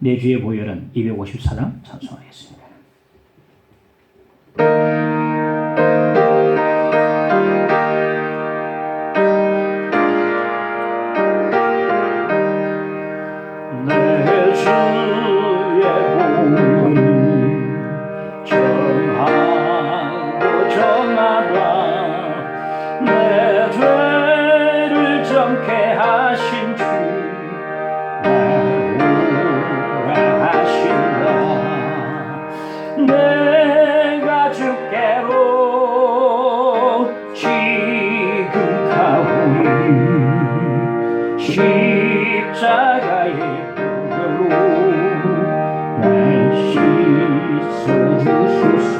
내 주의 보혈은 254장 찬송하겠습니다. 내 주의 보혈이 정하고 정하다 내 죄를 정케 하신 주 내가 주께로 지금 가오니 십자가의 보혈로 날 씻어주소서.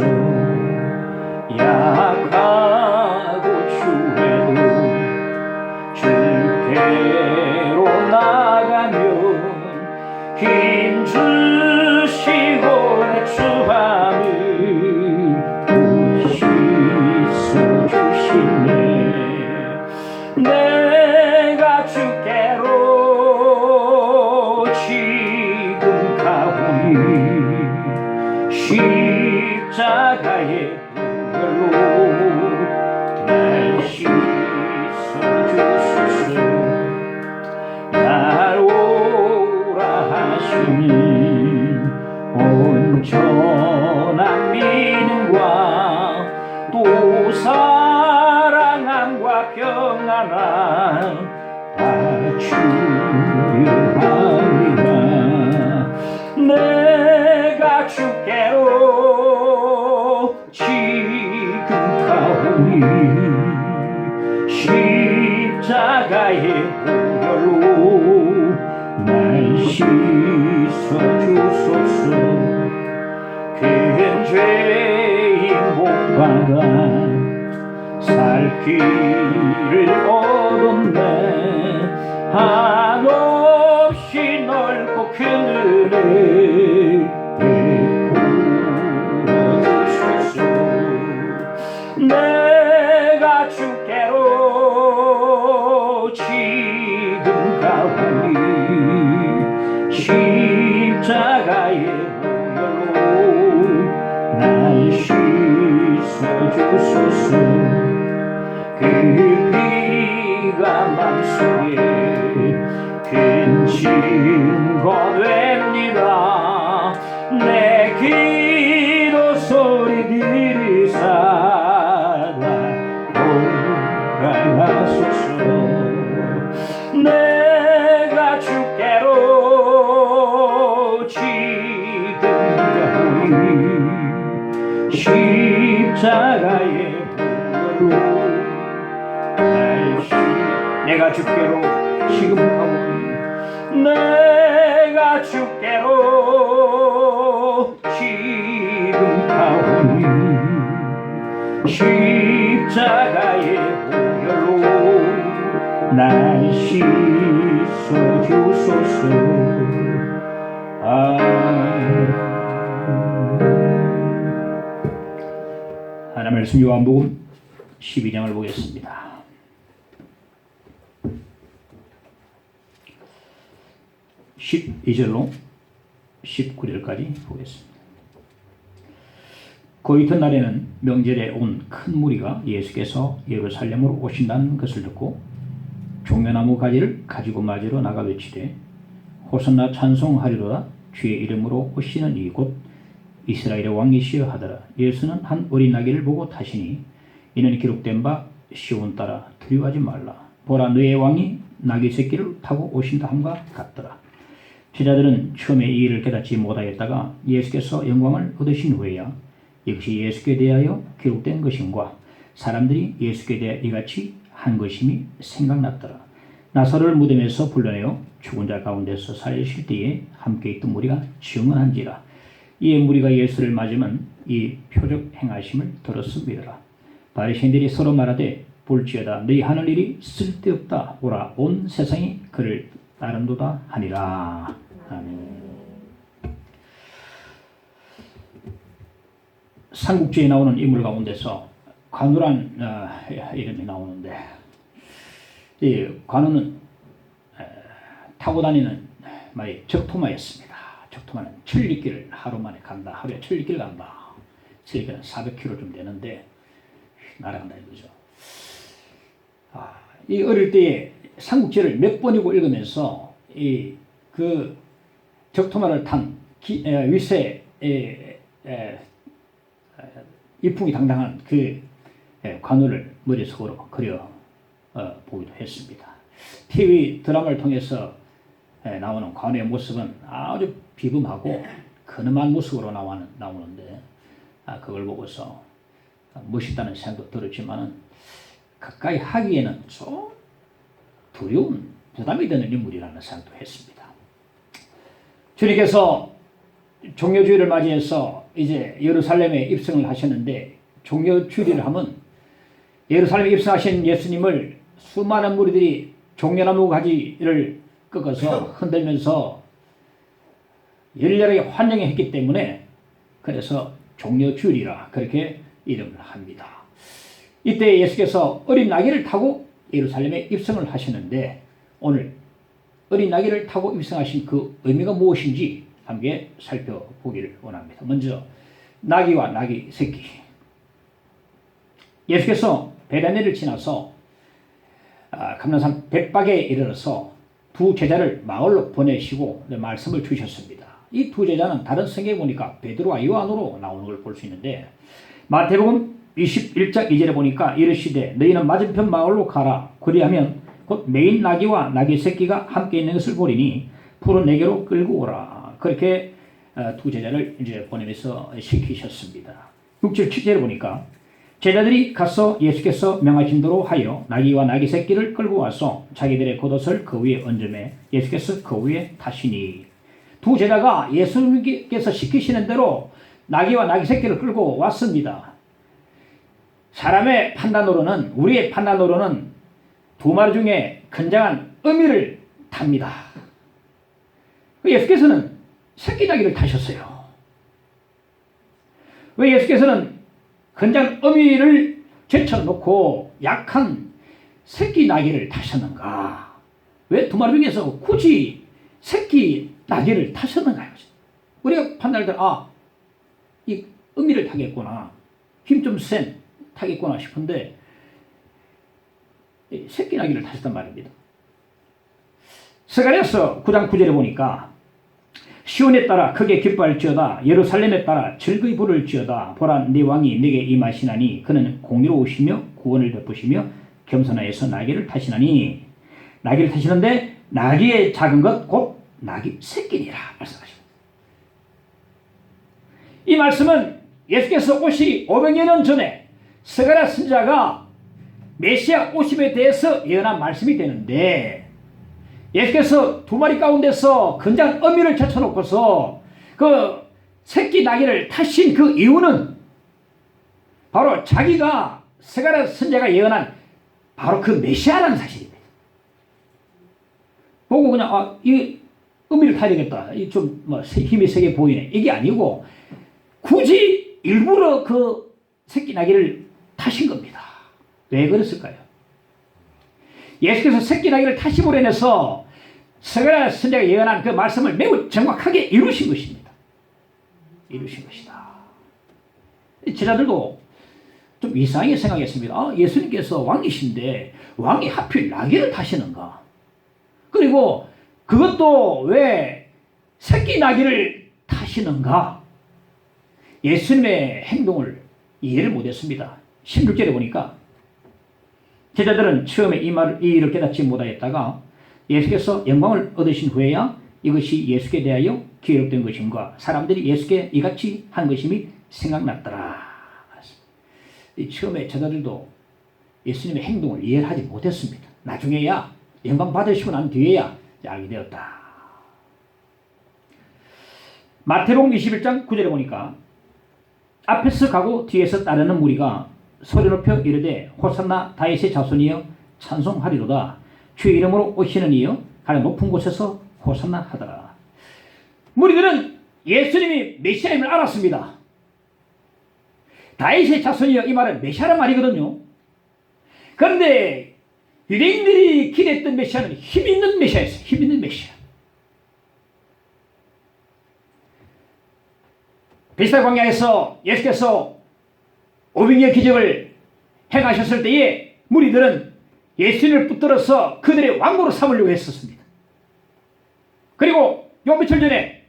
약하고 추해도 주께로 나가면 힘주시고 내 주함을 씻어주시네. 내가 주께로 지금 가오니 십자가의 보혈로 날 씻어주소서. 날 오라 하시니 온전한 믿음과 또 사랑함과 평안함 다 주려합니다. 내가 주께로 지금 가오니 십자가의 보혈로 날 씻어주소서. 큰 죄인 복받아 살 길을 얻었네. 한없이 넓고 큰 은혜 베풀어 주소서. 내가 주께로 지금 가오니 십자가의 보혈로 날 씻어주소서. 그 피가 맘속에 큰 증거 됩니다. 내 기도 소리 들으사 돌아가소서. 내가 주께로 지금 가오니 십자가의 보혈로 내가 주께로 지금 가오니 내가 주께로 지금 가오니 십자가의 보혈로 날 씻어주소서. 하나님 말씀 요한복음 12장을 보겠습니다. 12절로 19절까지 보겠습니다. 그 이튿날에는 명절에 온 큰 무리가 예수께서 예루살렘으로 오신다는 것을 듣고 종려나무 가지를 가지고 맞으러 나가 외치되 호산나 찬송하리로다. 주의 이름으로 오시는 이 곧 이스라엘의 왕이시여 하더라. 예수는 한 어린 아기를 보고 타시니 이는 기록된 바 시온 따라 두려워하지 말라. 보라 너의 왕이 나귀 새끼를 타고 오신다 함과 같더라. 제자들은 처음에 이 일을 깨닫지 못하였다가 예수께서 영광을 얻으신 후에야 이것이 예수께 대하여 기록된 것임과 사람들이 예수께 대하여 이같이 한 것임이 생각났더라. 나사로를 무덤에서 불러내어 죽은 자 가운데서 살리실 때에 함께 있던 무리가 증언한지라. 이에 무리가 예수를 맞으면 이 표적 행하심을 들었음이더라. 바리새인들이 서로 말하되 볼지어다 너희 하는 일이 쓸데없다. 오라 온 세상이 그를 따른도다 하니라. 아멘. 삼국지에 나오는 인물 가운데서 관우란 이름이 나오는데 이 관우는 타고 다니는 말이 적토마였습니다. 적토마는 천리길을 하루 만에 간다. 하루에 천리길 간다. 천리길은 400km 좀 되는데 날아간다 이거죠. 이 어릴 때에 삼국지를 몇 번이고 읽으면서 그 적토마를 탄 위세 이풍이 당당한 그 관우를 머릿속으로 그려 보기도 했습니다. TV 드라마를 통해서 나오는 관우의 모습은 아주 비범하고 근엄한 모습으로 나오는데 그걸 보고서 멋있다는 생각도 들었지만은 가까이 하기에는 좀 두려운 부담이 되는 인물이라는 생각도 했습니다. 주님께서 종려주일을 맞이해서 이제 예루살렘에 입성을 하셨는데 종려주일을 하면 예루살렘에 입성하신 예수님을 수많은 무리들이 종려나무 가지를 꺾어서 흔들면서 열렬하게 환영했기 때문에 그래서 종려주일이라 그렇게 이름을 합니다. 이때 예수께서 어린 나귀를 타고 예루살렘에 입성을 하셨는데 오늘 어린 나귀를 타고 입성하신 그 의미가 무엇인지 함께 살펴보기를 원합니다. 먼저 나귀와 나귀 새끼. 예수께서 베다니를 지나서 감람산 벳박에 이르러서 두 제자를 마을로 보내시고 말씀을 주셨습니다. 이 두 제자는 다른 성경에 보니까 베드로와 요한으로 나오는 걸 볼 수 있는데 마태복음 21장 2절에 보니까 이르시되 너희는 맞은편 마을로 가라. 그리하면 곧 메인 나귀와 나귀 새끼가 함께 있는 것을 보리니 푸른 내게로 끌고 오라. 그렇게 두 제자를 이제 보내면서 시키셨습니다. 6절 7절에 보니까 제자들이 가서 예수께서 명하신 대로 하여 나귀와 나귀 새끼를 끌고 와서 자기들의 겉옷을 그 위에 얹음에 예수께서 그 위에 타시니 두 제자가 예수님께서 시키시는 대로 나귀와 나귀 새끼를 끌고 왔습니다. 사람의 판단으로는 우리의 판단으로는 두 마리 중에 건장한 어미를 탑니다. 예수께서는 새끼 나귀를 타셨어요. 왜 예수께서는 건장한 어미를 제쳐놓고 약한 새끼 나귀를 타셨는가? 왜 두 마리 중에서 굳이 새끼 나귀를 타셨는가요? 우리가 판단할 때 이 어미를 타겠구나. 힘 좀 센 타겠구나 싶은데 새끼 나귀를 타셨단 말입니다. 스가랴서 9장 9절에 보니까 시온에 따라 크게 기뻐할지어다 예루살렘에 따라 즐거이 부를지어다 보라 네 왕이 네게 임하시나니 그는 공의로우시며 구원을 베푸시며 겸손하여서 나귀를 타시나니 나귀를 타시는데 나귀의 작은 것 곧 나귀 새끼니라 말씀하십니다. 이 말씀은 예수께서 오시 500여 년 전에 스가랴 선지자가 메시아 오심에 대해서 예언한 말씀이 되는데 예수께서 두 마리 가운데서 건장한 어미를 제쳐놓고서 그 새끼 나귀를 타신 그 이유는 바로 자기가 스가랴 선지자가 예언한 바로 그 메시아라는 사실입니다. 보고 그냥 이 어미를 타야 되겠다. 좀 힘이 세게 보이네. 이게 아니고 굳이 일부러 그 새끼 나귀를 타신 겁니다. 왜 그랬을까요? 예수께서 새끼 나귀를 타심으로 인해서 스가랴 선지자가 예언한 그 말씀을 매우 정확하게 이루신 것입니다. 이루신 것이다. 제자들도 좀 이상하게 생각했습니다. 예수님께서 왕이신데 왕이 하필 나귀를 타시는가? 그리고 그것도 왜 새끼 나귀를 타시는가? 예수님의 행동을 이해를 못했습니다. 16절에 보니까 제자들은 처음에 이 일을 깨닫지 못하였다가 예수께서 영광을 얻으신 후에야 이것이 예수께 대하여 기록된 것임과 사람들이 예수께 이같이 한 것임이 생각났더라. 처음에 제자들도 예수님의 행동을 이해하지 못했습니다. 나중에야 영광 받으시고 난 뒤에야 알게 되었다. 마태복음 21장 9절에 보니까 앞에서 가고 뒤에서 따르는 무리가 소리 높여 이르되 호산나 다윗의 자손이여 찬송하리로다. 주의 이름으로 오시는 이여 가장 높은 곳에서 호산나 하더라. 무리들은 예수님이 메시아임을 알았습니다. 다윗의 자손이여 이 말은 메시아란 말이거든요. 그런데 유대인들이 기대했던 메시아는 힘있는 메시아였어요. 힘있는 메시아. 베스다 광야에서 예수께서 500여 기적을 행하셨을 때에 무리들은 예수님을 붙들어서 그들의 왕으로 삼으려고 했었습니다. 그리고 요 며칠 전에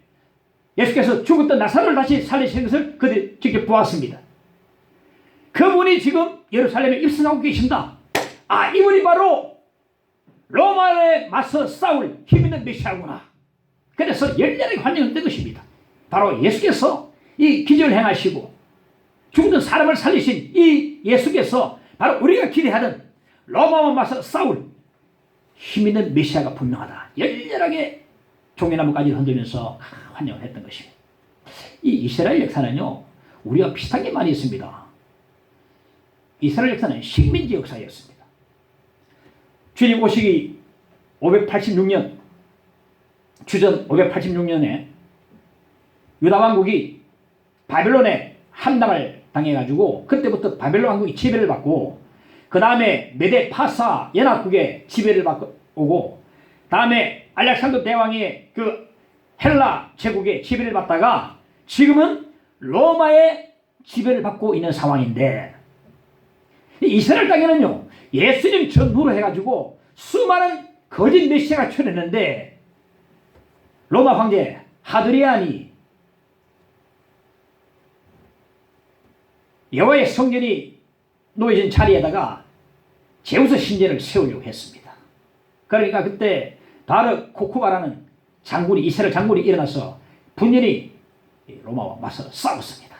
예수께서 죽었던 나사로를 다시 살리신 것을 그들이 직접 보았습니다. 그분이 지금 예루살렘에 입성하고 계신다. 아, 이분이 바로 로마에 맞서 싸울 힘있는 메시아구나. 그래서 열렬하게 환영했던 것입니다. 바로 예수께서 이 기적을 행하시고 죽은 사람을 살리신 이 예수께서 바로 우리가 기대하던 로마와 맞서 싸울 힘있는 메시아가 분명하다. 열렬하게 종려나무까지 흔들면서 환영을 했던 것입니다. 이 이스라엘 역사는요, 우리와 비슷한 게 많이 있습니다. 이스라엘 역사는 식민지 역사였습니다. 주님 오시기 586년, 주전 586년에 유다 왕국이 바벨론에 함락을 당해가지고 그때부터 바벨론 왕국이 지배를 받고 그 다음에 메데 파사 연합국의 지배를 받고 오고 다음에 알렉산더 대왕의 그 헬라 제국의 지배를 받다가 지금은 로마의 지배를 받고 있는 상황인데 이스라엘 땅에는요 예수님 전후로 해가지고 수많은 거짓 메시아가 출현했는데 로마 황제 하드리안이 여호와의 성전이 놓여진 자리에다가 제우스 신전을 세우려고 했습니다. 그러니까 그때 바르 코쿠바라는 장군이 이스라엘 장군이 일어나서 분열이 로마와 맞서 싸웠습니다.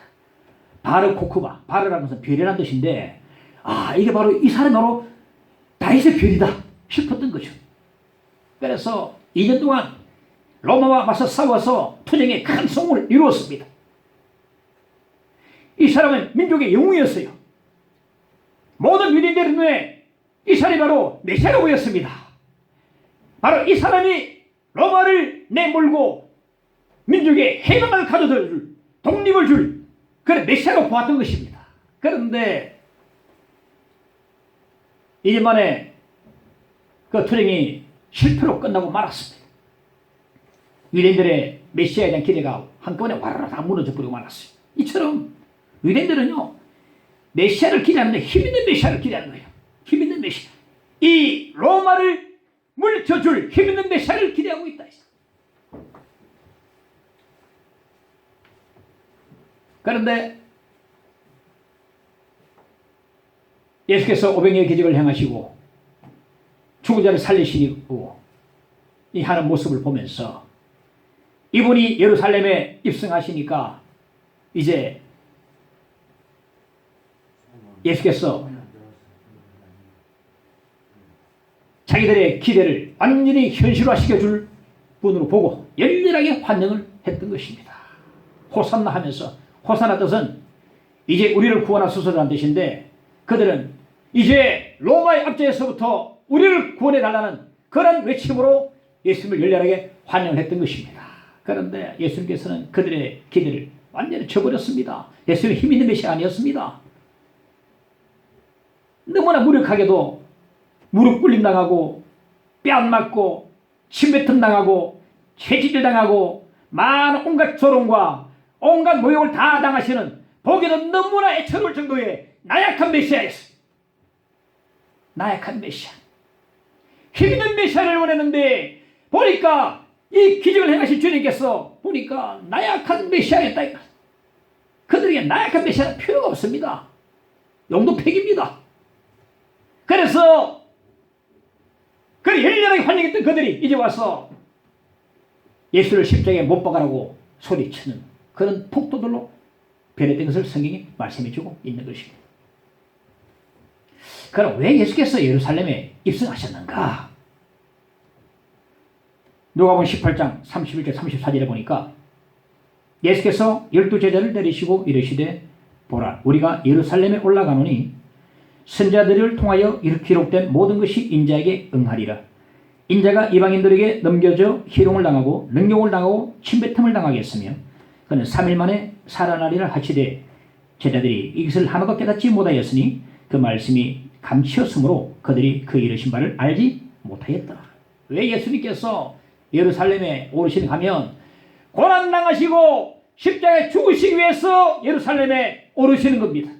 바르 코쿠바, 바르라는 것은 별이라는 뜻인데 아 이게 바로 이 사람이 바로 다윗의 별이다 싶었던 거죠. 그래서 2년 동안 로마와 맞서 싸워서 투쟁의 큰 성공을 이루었습니다. 이 사람은 민족의 영웅이었어요. 모든 유대인들 눈에 이 사람이 바로 메시아가 보였습니다. 바로 이 사람이 로마를 내몰고 민족의 해방을 가져다 줄, 독립을 줄 그런 메시아가 보았던 것입니다. 그런데 2년 만에 그 투쟁이 실패로 끝나고 말았습니다. 유대인들의 메시아에 대한 기대가 한꺼번에 와라라 다 무너져 버리고 말았어요. 이처럼 유대인들은요 메시아를 기대하는데 힘있는 메시아를 기대하는 거예요. 힘있는 메시아. 이 로마를 물리쳐줄 힘있는 메시아를 기대하고 있다. 그런데 예수께서 500여의 기적을 행하시고 죽은 자를 살리시고 이 하는 모습을 보면서 이분이 예루살렘에 입성하시니까 이제 예수께서 자기들의 기대를 완전히 현실화시켜줄 분으로 보고 열렬하게 환영을 했던 것입니다. 호산나 하면서 호산나 뜻은 이제 우리를 구원하소서라는 뜻인데 그들은 이제 로마의 압제에서부터 우리를 구원해달라는 그런 외침으로 예수님을 열렬하게 환영을 했던 것입니다. 그런데 예수님께서는 그들의 기대를 완전히 저버렸습니다. 예수님은 힘 있는 메시아 아니었습니다. 너무나 무력하게도 무릎 꿇림 당하고 뺨 맞고 침뱉음 당하고 채찍질 당하고 많은 온갖 조롱과 온갖 모욕을 다 당하시는 보기에도 너무나 애처로울 정도의 나약한 메시아였어요. 나약한 메시아. 힘있는 메시아를 원했는데 보니까 이 기적을 행하신 주님께서 보니까 나약한 메시아였다. 그들에게 나약한 메시아는 필요가 없습니다. 용도팩입니다. 그래서 그 열렬하게 환영했던 그들이 이제 와서 예수를 십자가에 못 박아라고 소리치는 그런 폭도들로 변했던 것을 성경이 말씀해주고 있는 것입니다. 그럼 왜 예수께서 예루살렘에 입성하셨는가? 누가복음 18장 31절 34절에 보니까 예수께서 12제자를 내리시고 이르시되 보라 우리가 예루살렘에 올라가노니 선자들을 통하여 기록된 모든 것이 인자에게 응하리라. 인자가 이방인들에게 넘겨져 희롱을 당하고 능욕을 당하고 침뱉음을 당하겠으며 그는 3일 만에 살아나리라 하시되 제자들이 이것을 하나도 깨닫지 못하였으니 그 말씀이 감치였으므로 그들이 그 이르신 바를 알지 못하였더라. 왜 예수님께서 예루살렘에 오르시는 하면 고난당하시고 십자가에 죽으시기 위해서 예루살렘에 오르시는 겁니다.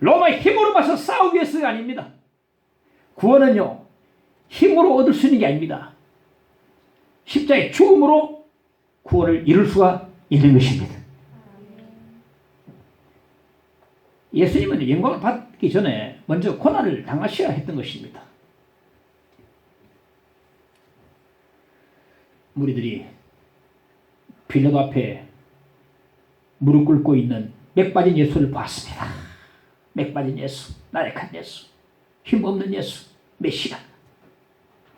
로마의 힘으로 맞서 싸우기 위해서가 아닙니다. 구원은요, 힘으로 얻을 수 있는 게 아닙니다. 십자가의 죽음으로 구원을 이룰 수가 있는 것입니다. 예수님은 영광을 받기 전에 먼저 고난을 당하셔야 했던 것입니다. 무리들이 빌라도 앞에 무릎 꿇고 있는 맥 빠진 예수를 보았습니다. 맥 빠진 예수, 나약한 예수, 힘없는 예수, 메시아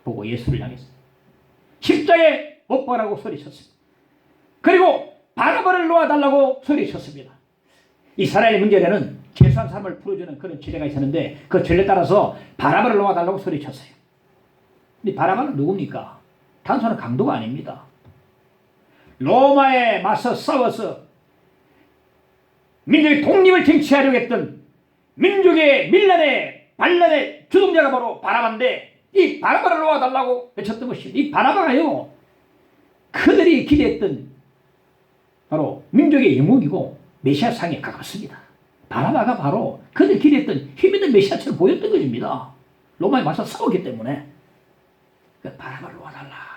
보고 예수를 향해서 십자가에 못 박으라고 소리쳤습니다. 그리고 바라바를 놓아달라고 소리쳤습니다. 이스라엘 문제에는 죄수한 사람을 풀어주는 그런 죄례가 있었는데 그 죄례에 따라서 바라바를 놓아달라고 소리쳤어요. 근데 바라바는 누굽니까? 단순한 강도가 아닙니다. 로마에 맞서 싸워서 민족의 독립을 쟁취하려고 했던 민족의 밀란의 반란의 주동자가 바로 바라바인데 이 바라바를 놓아달라고 외쳤던 것입니다. 이 바라바가요, 그들이 기대했던 바로 민족의 영웅이고 메시아상에 가깝습니다. 바라바가 바로 그들이 기대했던 힘있는 메시아처럼 보였던 것입니다. 로마에 맞서 싸우기 때문에. 바라바를 놓아달라.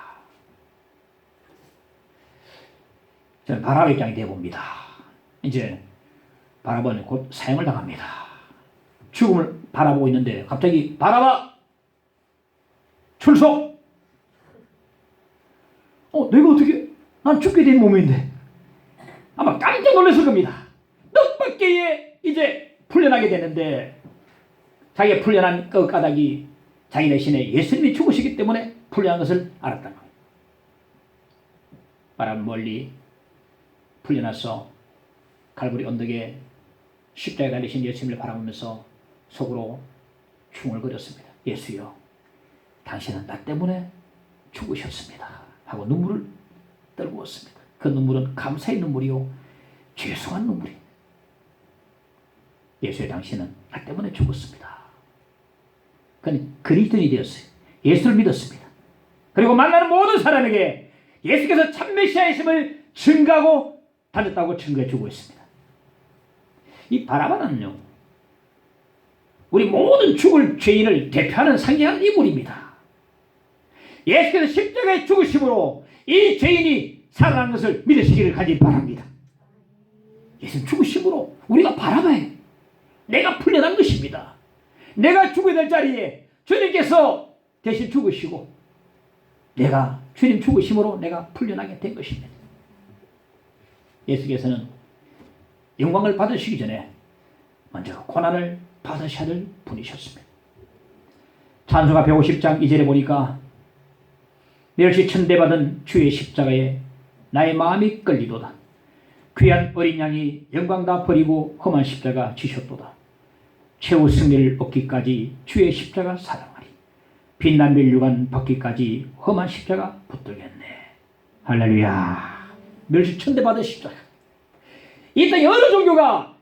저는 바라바 입장이 되어봅니다. 이제 바라바는 곧 사형을 당합니다. 죽음을 바라보고 있는데 갑자기 바라바 출석! 내가 어떻게, 난 죽게 된 몸인데 아마 깜짝 놀랐을 겁니다. 뜻밖의 이제 풀려나게 되는데 자기가 풀려난 그 까닭이 자기 대신에 예수님이 죽으시기 때문에 풀려난 것을 알았다는 거예요. 바람 멀리 풀려나서 갈보리 언덕에 십자가에 달리신 예수님을 바라보면서 속으로 중얼거렸습니다. 예수여, 당신은 나 때문에 죽으셨습니다 하고 눈물을 떨구었습니다. 그 눈물은 감사의 눈물이요 죄송한 눈물입니다. 예수여, 당신은 나 때문에 죽었습니다. 그는 그리스도인이 되었어요. 예수를 믿었습니다. 그리고 만나는 모든 사람에게 예수께서 참 메시아이심을 증거하고 다녔다고 증거해 주고 있습니다. 이 바라바는요, 우리 모든 죽을 죄인을 대표하는 상징하는 인물입니다. 예수께서 십자가에 죽으심으로 이 죄인이 살아난 것을 믿으시기를 간절히 바랍니다. 예수님 죽으심으로 우리가 바라봐요. 내가 풀려난 것입니다. 내가 죽어야 될 자리에 주님께서 대신 죽으시고 내가 주님 죽으심으로 내가 풀려나게 된 것입니다. 예수께서는 영광을 받으시기 전에 먼저 고난을 받으셔야 될 분이셨습니다. 찬송가 150장 2절에 보니까 멸시 천대받은 주의 십자가에 나의 마음이 끌리도다. 귀한 어린 양이 영광 다 버리고 험한 십자가 지셨도다. 최후 승리를 얻기까지 주의 십자가 사랑하리. 빛난 멸류관 받기까지 험한 십자가 붙들겠네. 할렐루야. 멸시 천대받은 십자가. 이 땅에 어느 종교가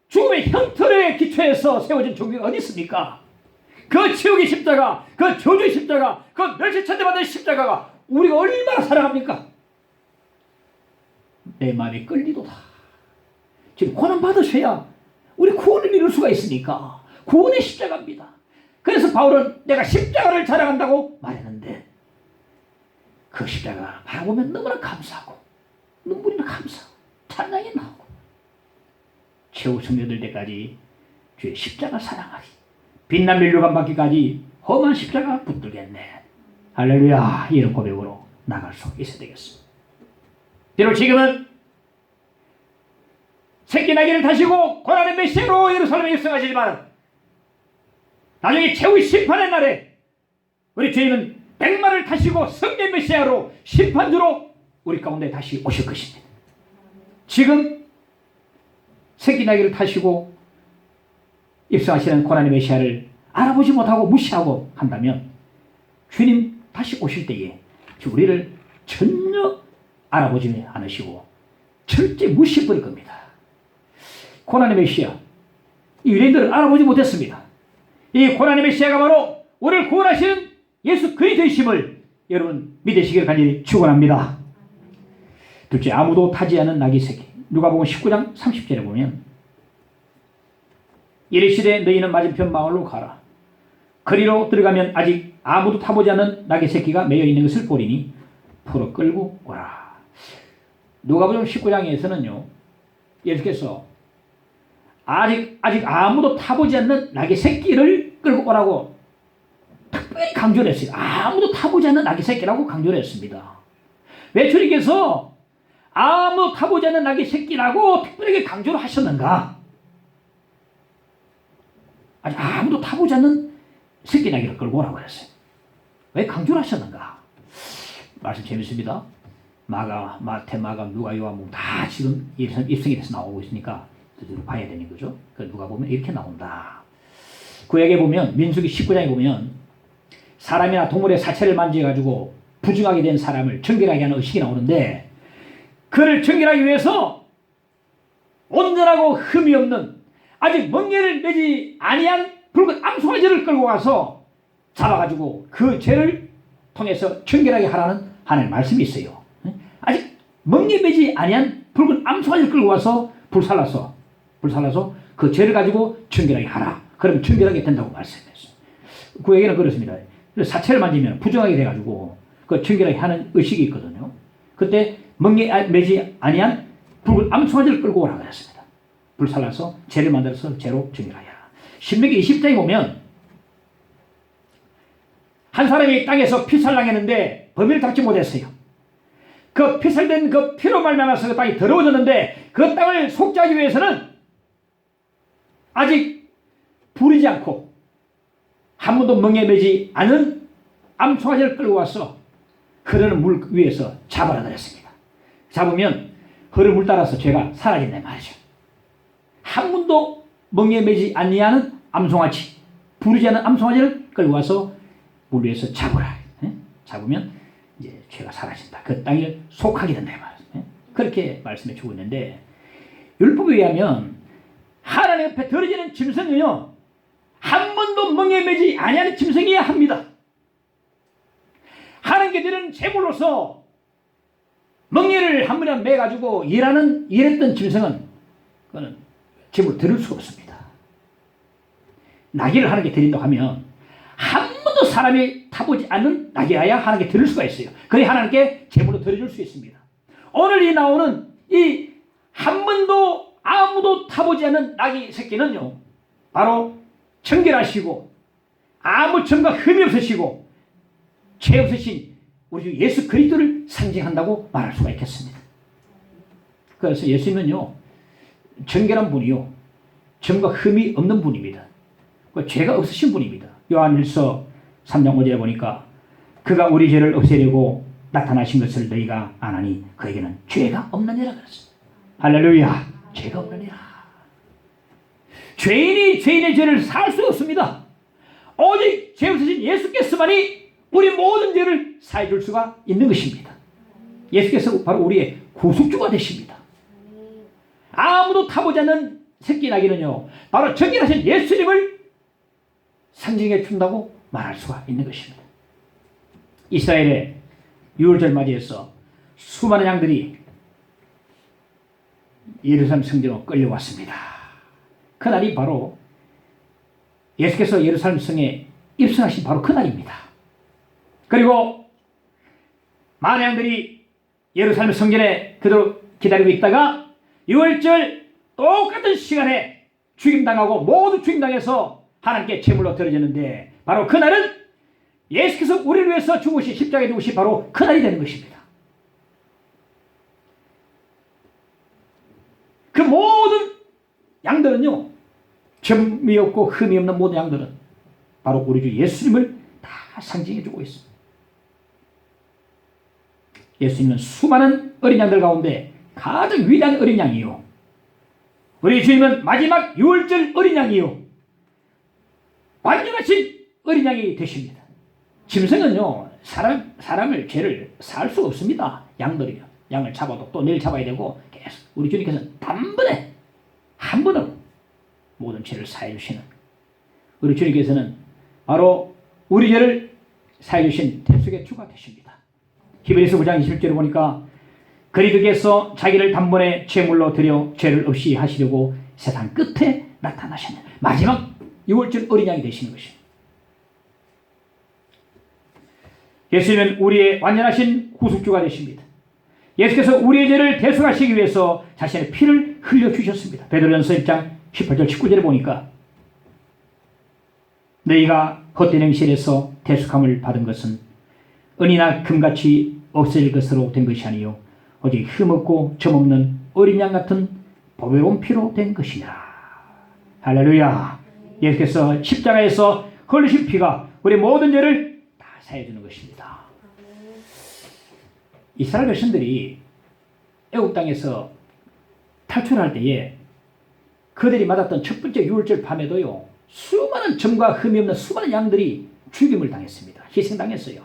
죽음의 형틀에 기초해서 세워진 종교가 어디 있습니까? 그 지옥의 십자가, 그 저주의 십자가, 그 멸시 천대받은 십자가가 우리가 얼마나 사랑합니까? 내 마음이 끌리도다. 지금 고난 받으셔야 우리 구원을 이룰 수가 있으니까 구원의 십자가입니다. 그래서 바울은 내가 십자가를 자랑한다고 말했는데 그 십자가 바라보면 너무나 감사하고 눈물이 감사하고 찬양이 나오고 최후 승리될 때까지 주의 십자가 사랑하리. 빛난 멸류관 받기까지 험한 십자가 붙들겠네. 할렐루야. 이런 고백으로 나갈 수 있어야 되겠습니다. 비록 지금은 새끼 나귀를 타시고 고난의 메시아로 예루살렘에 입성하시지만 나중에 최후의 심판의 날에 우리 주님은 백마를 타시고 성령 메시아로 심판주로 우리 가운데 다시 오실 것입니다. 지금 새끼 나귀를 타시고 입성하시는 고난의 메시아를 알아보지 못하고 무시하고 한다면 주님 다시 오실 때에 우리를 전혀 알아보지 않으시고 절대 무시해버릴 겁니다. 고난의 메시아, 이 유대인들은 알아보지 못했습니다. 이 고난의 메시아가 바로 우리를 구원하시는 예수 그리스도이심을 여러분 믿으시기를 간절히 축원합니다. 둘째, 아무도 타지 않은 나귀 새끼. 누가복음 19장 30절에 보면 이르시되 너희는 맞은편 마을로 가라. 거리로 들어가면 아직 아무도 타보지 않은 나귀 새끼가 매여 있는 것을 보리니 풀어 끌고 오라. 누가복음 19장에서는요, 예수께서 아직 아무도 타보지 않는 나귀 새끼를 끌고 오라고 특별히 강조를 했어요. 아무도 타보지 않는 나귀 새끼라고 강조를 했습니다. 왜 주님께서 아무도 타보지 않는 나귀 새끼라고 특별하게 강조를 하셨는가? 아직 아무도 타보지 않는 새끼 나귀를 끌고 오라고 했어요. 왜 강조를 하셨는가? 말씀 재밌습니다. 마가, 마태, 마가, 누가, 요한복음 다 지금 입성이 돼서 나오고 있으니까 봐야 되는 거죠. 그 누가 보면 이렇게 나온다. 구약에 보면 민수기 19장에 보면 사람이나 동물의 사체를 만져가지고 부정하게 된 사람을 정결하게 하는 의식이 나오는데, 그를 정결하기 위해서 온전하고 흠이 없는 아직 멍에를 매지 아니한 붉은 암송아지를 끌고 와서 잡아가지고 그 죄를 통해서 정결하게 하라는 하나님의 말씀이 있어요. 아직 멍에 매지 아니한 붉은 암송아지를 끌고 와서 불살라서 그 죄를 가지고 정결하게 하라. 그럼 정결하게 된다고 말씀했어요. 구약에는 그렇습니다. 사체를 만지면 부정하게 돼가지고 그 정결하게 하는 의식이 있거든요. 그때 멍에 매지 아니한 붉은 암송아지를 끌고 오라고 했습니다. 불살라서 죄를 만들어서 죄로 정결하게 하라. 신명기 20장에 보면 한 사람이 땅에서 피살당했는데 범인을 잡지 못했어요. 그 피살된 그 피로 말미암아서 그 땅이 더러워졌는데 그 땅을 속죄하기 위해서는 아직 부리지 않고 한 번도 멍에 매지 않은 암송아지를 끌고 와서 흐르는 물 위에서 잡아라 그랬습니다. 잡으면 흐르는 물 따라서 죄가 사라진단 말이죠. 한 번도 멍에 매지 아니하는 암송아지, 부리지 않은 암송아지를 끌고 와서 물 위에서 잡으라. 잡으면 이제 죄가 사라진다. 그 땅에 속하게 된다. 그렇게 말씀해 주고 있는데, 율법에 의하면 하나님 앞에 드려지는 짐승은요, 한 번도 멍에 매지 아니하는 짐승이어야 합니다. 하나님께 드리는 제물로서 멍에를 한 번에 매가지고 일했던 짐승은 그거는 제물로 드릴 수가 없습니다. 나귀를 하나님께 드린다고 하면 한 번도 사람이 타보지 않는 나귀라야 하나님께 드릴 수가 있어요. 그래야 하나님께 제물로 드려줄 수 있습니다. 오늘 이 나오는 이 한 번도 아무도 타보지 않는 나귀 새끼는요, 바로 정결하시고 아무 점과 흠이 없으시고 죄 없으신 우리 주 예수 그리스도를 상징한다고 말할 수가 있겠습니다. 그래서 예수님은요, 정결한 분이요, 점과 흠이 없는 분입니다. 죄가 없으신 분입니다. 요한일서 3장 5절에 보니까 그가 우리 죄를 없애려고 나타나신 것을 너희가 아나니 그에게는 죄가 없느니라 그랬습니다. 할렐루야. 죄가 없느니라. 죄인이 죄인의 죄를 살 수 없습니다. 오직 죄 없으신 예수께서만이 우리 모든 죄를 사해 줄 수가 있는 것입니다. 예수께서 바로 우리의 구속주가 되십니다. 아무도 타보지 않는 새끼 나귀는요, 바로 정결하신 예수님을 상징해 준다고 말할 수가 있는 것입니다. 이스라엘의 유월절 맞이해서 수많은 양들이 예루살렘 성전으로 끌려왔습니다. 그날이 바로 예수께서 예루살렘 성에 입성하신 바로 그날입니다. 그리고 많은 양들이 예루살렘 성전에 그대로 기다리고 있다가 유월절 똑같은 시간에 죽임당하고 모두 죽임당해서 하나님께 제물로 드려졌는데, 바로 그날은 예수께서 우리를 위해서 죽으신 십자가에 죽으신 바로 그날이 되는 것입니다. 그 모든 양들은요, 점이 없고 흠이 없는 모든 양들은 바로 우리 주 예수님을 다 상징해 주고 있습니다. 예수님은 수많은 어린 양들 가운데 가장 위대한 어린 양이요, 우리 주님은 마지막 유월절 어린 양이요, 완전하신 어린 양이 되십니다. 짐승은요, 사람을 죄를 살 수가 없습니다. 양들이요, 양을 잡아도 또 내일 잡아야 되고 계속 우리 주님께서는 단번에 한 번으로 모든 죄를 사해 주시는 우리 주님께서는 바로 우리 죄를 사해 주신 대속의 주가 되십니다. 히브리서 9장 20절에 보니까 그리스도께서 자기를 단번에 제물로 드려 죄를 없이 하시려고 세상 끝에 나타나셨는 마지막 유월절 어린 양이 되시는 것입니다. 예수님은 우리의 완전하신 구속주가 되십니다. 예수께서 우리의 죄를 대속하시기 위해서 자신의 피를 흘려주셨습니다. 베드로전서 1장 18절 19절에 보니까 너희가 헛된 행실에서 대속함을 받은 것은 은이나 금같이 없어질 것으로 된 것이 아니요 오직 흠없고 점없는 어린 양 같은 보배로운 피로 된 것이냐. 할렐루야. 예수께서 십자가에서 흘리신 피가 우리 모든 죄를 다 사해주는 것입니다. 이스라엘 백성들이 애국 땅에서 탈출할 때에 그들이 맞았던 첫 번째 유월절 밤에도요, 수많은 점과 흠이 없는 수많은 양들이 죽임을 당했습니다. 희생당했어요.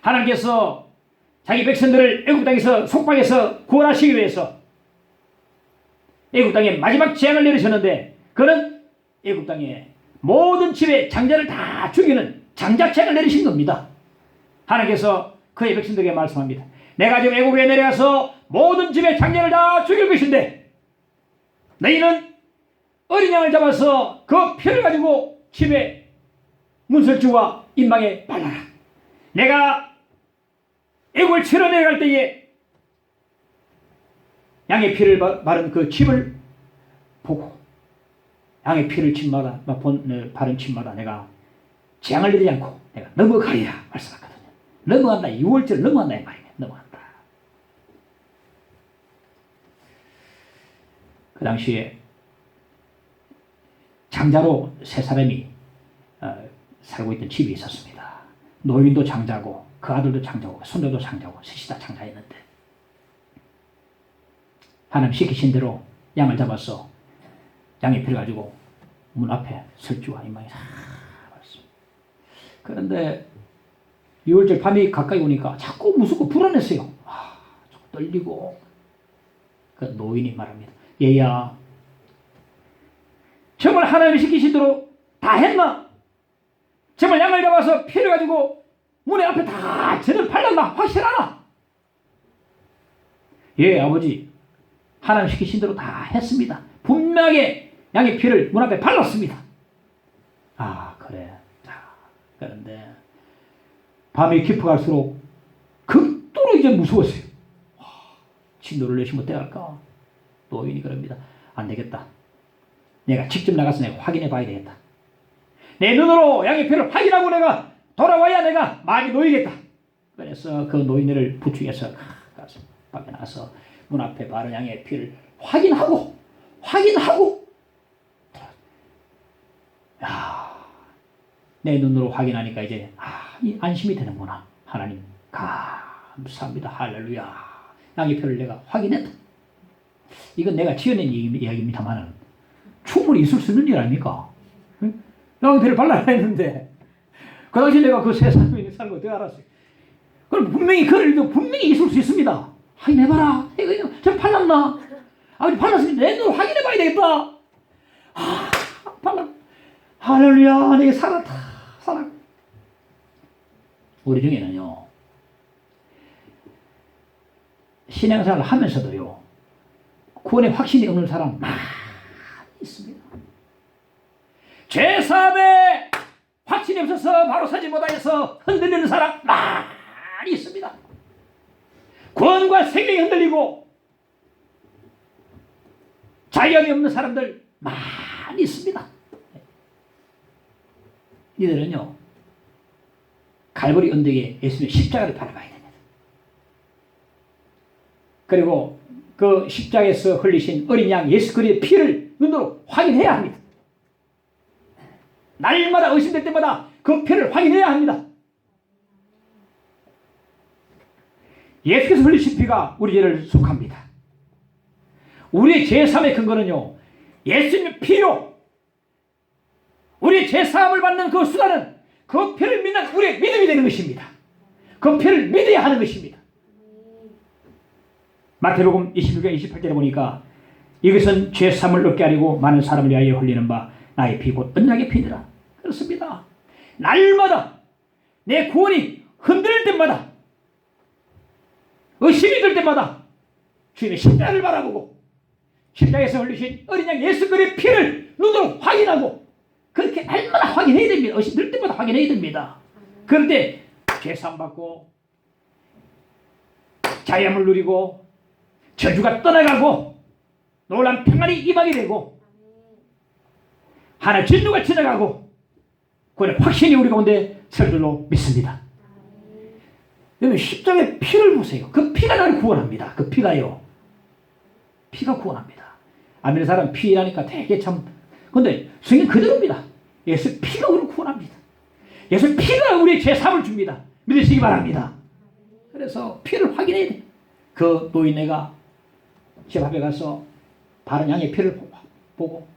하나님께서 자기 백성들을 애국 땅에서 속박해서 구원하시기 위해서 애국 땅에 마지막 재앙을 내리셨는데, 그는 애국 땅에 모든 집의 장자를 다 죽이는 장자재앙을 내리신 겁니다. 하나님께서 그의 백성들에게 말씀합니다. 내가 지금 애국에 내려가서 모든 집의 장자를 다 죽일 것인데 너희는 어린 양을 잡아서 그 피를 가지고 집의 문설주와 인방에 발라라. 내가 애국을 치러 내려갈 때에 양의 피를 바른 그 집을 보고 양의 피를 바른 집마다 내가 재앙을 내리지 않고 내가 넘어가야 말씀하거든요. 넘어간다. 6월절 넘어간다 이 말이에요. 넘어간다. 그 당시에 장자로 세 사람이 살고 있던 집이 있었습니다. 노인도 장자고 그 아들도 장자고 손녀도 장자고 셋이 다 장자였는데 하나님 시키신 대로 양을 잡아서 양의 피를 가지고 문 앞에 설주와 인방에 다 왔습니다. 그런데 6월절 밤이 가까이 오니까 자꾸 무섭고 불안했어요. 자꾸 떨리고. 그 노인이 말합니다. 얘야, 정말 하나님이 시키신 대로 다 했나? 정말 양을 잡아서 피를 가지고 문의 앞에 다 저를 발랐나? 확실하나? 예, 아버지. 하나님 시키신 대로 다 했습니다. 분명하게 양의 피를 문 앞에 발랐습니다. 그래. 그런데 밤이 깊어갈수록 극도로 이제 무서웠어요. 진노를 내시면 어떡할까? 노인이 그럽니다. 안 되겠다. 내가 직접 나가서 내가 확인해 봐야 되겠다. 내 눈으로 양의 피를 확인하고 내가 돌아와야 내가 많이 놓이겠다. 그래서 그 노인을 부축해서 가서 밖에 나가서 문 앞에 바른 양의 피를 확인하고 내 눈으로 확인하니까 이제 안심이 되는구나. 하나님 감사합니다. 할렐루야. 양의 피를 내가 확인했다. 이건 내가 지어낸 이야기입니다만 충분히 있을 수 있는 일 아닙니까? 양의 피를 발라야 했는데 그 당시 내가 그 세상에 사는 거 어떻게 알았어요? 그럼 분명히 그럴 일도 분명히 있을 수 있습니다. 확인해봐라. 저 발랐나? 아버지 발랐으면 내 눈으로 확인해봐야 되겠다. 발랐. 할렐루야. 내게 살았다. 살아. 우리 중에는요, 신앙생활을 하면서도요, 구원의 확신이 없는 사람 많이 있습니다. 죄사함에 확신이 없어서 바로 서지 못하여서 흔들리는 사람 많이 있습니다. 구원과 생명이 흔들리고 자연이 없는 사람들 많이 있습니다. 이들은요, 갈보리 언덕에 예수님의 십자가를 바라봐야 됩니다. 그리고 그 십자가에서 흘리신 어린 양 예수 그리스도의 피를 눈으로 확인해야 합니다. 날마다 의심될 때마다 그 피를 확인해야 합니다. 예수께서 흘리신 피가 우리 죄를 속합니다. 우리의 죄사함의 근거는요, 예수님의 피요. 우리의 죄사함을 받는 그 수단은 그 피를 믿는 우리의 믿음이 되는 것입니다. 그 피를 믿어야 하는 것입니다. 마태복음 26장 28절에 보니까 이것은 죄사함을 얻게 하려고 많은 사람을 위하여 흘리는 바 나의 피 곧 언약의 피니라. 그렇습니다. 날마다 내 구원이 흔들릴 때마다 의심이 들 때마다 주님의 십자가를 바라보고 십자가에서 흘리신 어린 양 예수 그리스도의 피를 눈으로 확인하고 그렇게 얼마나 확인해야 됩니다. 의심 들 때마다 확인해야 됩니다. 그럴 때 죄사함 받고 자유함을 누리고 저주가 떠나가고 놀라운 평안이 임하게 되고 하나의 진노가 지나가고 그의 확신이 우리 가운데 설 줄로 믿습니다. 여러분 십자가의 피를 보세요. 그 피가 나를 구원합니다. 그 피가요. 피가 구원합니다. 안 믿는 사람 피라니까 되게 참 근데 성경 그대로입니다. 예수 피가 우리를 구원합니다. 예수 피가 우리의 죄사함을 줍니다. 믿으시기 바랍니다. 그래서 피를 확인해야 돼. 그 노인네가 집 앞에 가서 바른 양의 피를 보고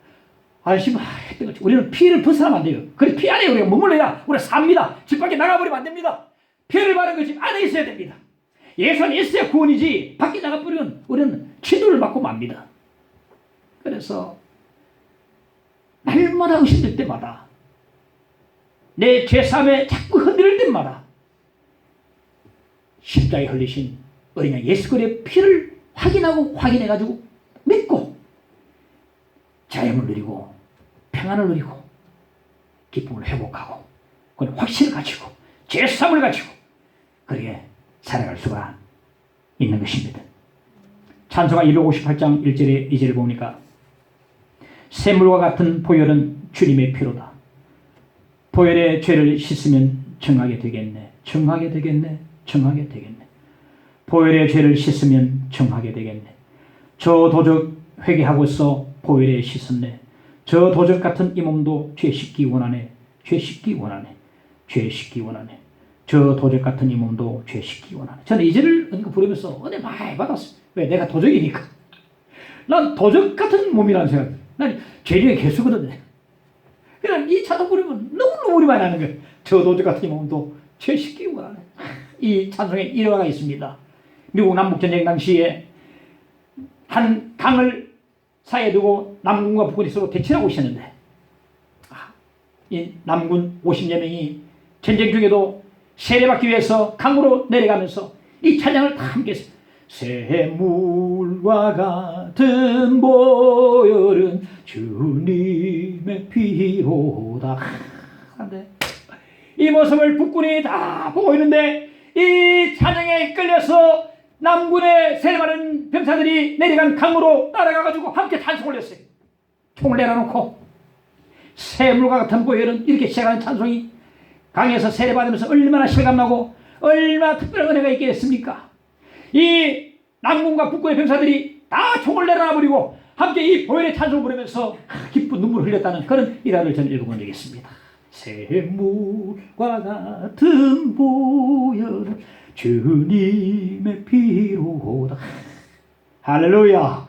안심 했던 거지. 우리는 피를 벗어나면 안 돼요. 그래 피 안에 우리가 머물러야 우리가 삽니다. 집 밖에 나가버리면 안 됩니다. 피를 바른 그 집 안에 있어야 됩니다. 예수 안에 있어야 구원이지 밖에 나가버리면 우리는 치료를 받고 맙니다. 그래서 날마다 의심될 때마다 내 죄사함에 자꾸 흔들릴 때마다 십자가에 흘리신 어린 양 예수 그리스도의 피를 확인하고 확인해가지고 믿고 자유를 누리고 평안을 누리고 기쁨을 회복하고 그런 확신을 가지고 죄사함을 가지고 그렇게 살아갈 수가 있는 것입니다. 찬송가 258장 1절에 2절을 보니까 샘물과 같은 보혈은 주님의 피로다. 보혈의 죄를 씻으면 정하게 되겠네. 정하게 되겠네. 정하게 되겠네. 보혈의 죄를 씻으면 정하게 되겠네. 저 도적 회개하고서 보혈에 씻었네. 저 도적 같은 이 몸도 죄 씻기 원하네. 죄 씻기 원하네. 죄 씻기 원하네. 저 도적 같은 이 몸도 죄 씻기 원하네. 저는 이 절을 부르면서 은혜 많이 받았어요. 왜? 내가 도적이니까. 난 도적 같은 몸이라는 생각. 난 죄의 개수거든. 그냥 이 찬송 부르면 너무너무 우리 많이 나는 거예요. 저 도적 같은 이 몸도 죄 씻기 원하네. 이 찬송에 일화가 있습니다. 미국 남북전쟁 당시에 한 강을 사이에 두고 남군과 북군이 서로 대치하고 있었는데 이 남군 50여 명이 전쟁 중에도 세례받기 위해서 강으로 내려가면서 이 찬양을 다 함께 했어요. 샘물과 같은 보혈은 주님의 피로다. 이 모습을 북군이 다 보고 있는데 이 찬양에 끌려서 남군의 세례받은 병사들이 내려간 강으로 따라가가지고 함께 찬송을 했어요. 총을 내려놓고 샘물과 같은 보혈은 이렇게 시작하는 찬송이 강에서 세례받으면서 얼마나 실감나고 얼마나 특별한 은혜가 있겠습니까? 이 남군과 북군의 병사들이 다 총을 내려놔버리고 함께 이 보혈의 찬송을 부르면서 기쁜 눈물을 흘렸다는 그런 일화를 저는 읽어본 적이 있습니다. 샘물과 같은 보혈은 주님의 피로다. 할렐루야.